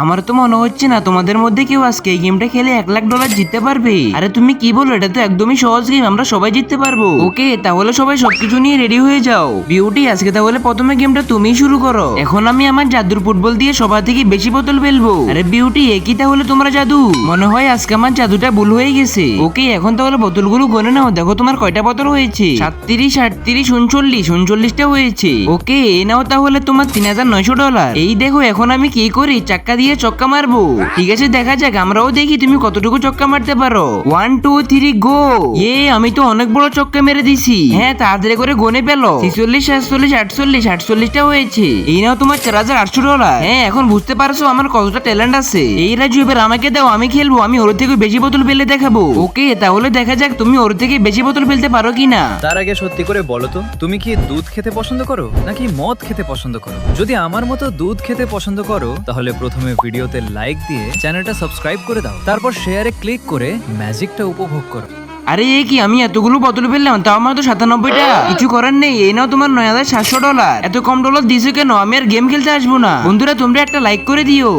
আমার তো মনে হচ্ছে না তোমাদের মধ্যে কেউ আজকে এই গেমটা খেলে $1,00,000 জিততে পারবে। আরে তুমি কি বলো, এটা তো একদমই সহজ গেম, আমরা সবাই জিততে পারবো। ওকে, তাহলে সবাই সবকিছু নিয়ে রেডি হয়ে যাও। বিউটি, আজকে তাহলে প্রথমে গেমটা তুমিই শুরু করো। এখন আমি আমার জাদুর ফুটবল দিয়ে সবার থেকে বেশি বোতল ফেলবো। আরে বিউটি, একই তাহলে তোমরা জাদু? মনে হয় আজকে আমার জাদুটা ভুল হয়ে গেছে। ওকে, এখন তাহলে বোতলগুলো গনে নাও, দেখো তোমার কয়টা বোতল হয়েছে। 37, 38, 39, 39টা হয়েছে। ওকে, এই নাও তাহলে তোমার $3,900। এই দেখো, এখন আমি কি করি, চাক্কা দিয়ে চক্কা মারবো। ঠিক আছে, দেখা যাক, আমরাও দেখি তুমি কতটুকু চক্কা মারতে পারো। 1 2 3 গো। আমি তো অনেক বড় চক্কা মেরে দিছি। হ্যাঁ, তাড়াতাড়ি করে গনে পেলো। 46, 47, 48, 48টা হয়েছে। এই নাও তোমার $4,800। হ্যাঁ, এখন বুঝতে পারছো আমার কতটা ট্যালেন্ট আছে। এই রাজু, এবার আমাকে দাও, আমি খেলবো। আমি ওর থেকে বেশি বোতল ফেলে দেখাবো। ওকে, তাহলে দেখা যাক তুমি ওর থেকে বেশি বোতল ফেলতে পারো কিনা। তার আগে সত্যি করে বলো তো, তুমি কি দুধ খেতে পছন্দ করো নাকি মদ খেতে পছন্দ করো? যদি আমার মতো দুধ খেতে পছন্দ করো তাহলে প্রথমে ভিডিওতে লাইক দিয়ে চ্যানেলটা সাবস্ক্রাইব করে দাও, তারপর শেয়ারে ক্লিক করে ম্যাজিকটা উপভোগ করো। আরে এ কি, আমি এতগুলো বোতল ফেললাম, তাও আমার তো 97টা। কিছু করার নেই, এই নাও তোমার $9,700। এত কম ডলার দিছো কেন? আমি আর গেম খেলতে আসবো না। বন্ধুরা, তোমরা একটা লাইক করে দিও।